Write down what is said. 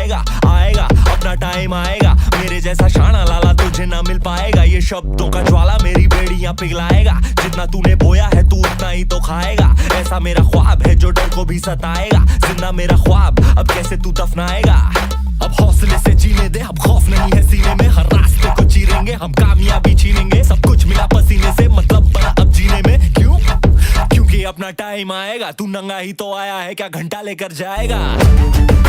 जाएगा, आएगा अपना टाइम आएगा, मेरे जैसा शाना लाला तुझे ना मिल पाएगा। ये शब्दों का ज्वाला मेरी बेड़ियां पिघलाएगा, जितना तूने बोया है तू उतना ही तो खाएगा। ऐसा मेरा ख्वाब है जो डर को भी सताएगा, जिंदा मेरा ख्वाब अब कैसे तू दफनाएगा। अब हौसले से जीने दे, अब खौफ नहीं है सीने में, हर रास्ते को चीरेंगे हम, कामयाबी छीनेंगे। सब कुछ मिला पसीने से, मतलब बना अब जीने में। क्यों? क्योंकि अपना टाइम आएगा, तू नंगा ही तो आया है, क्या घंटा लेकर जाएगा।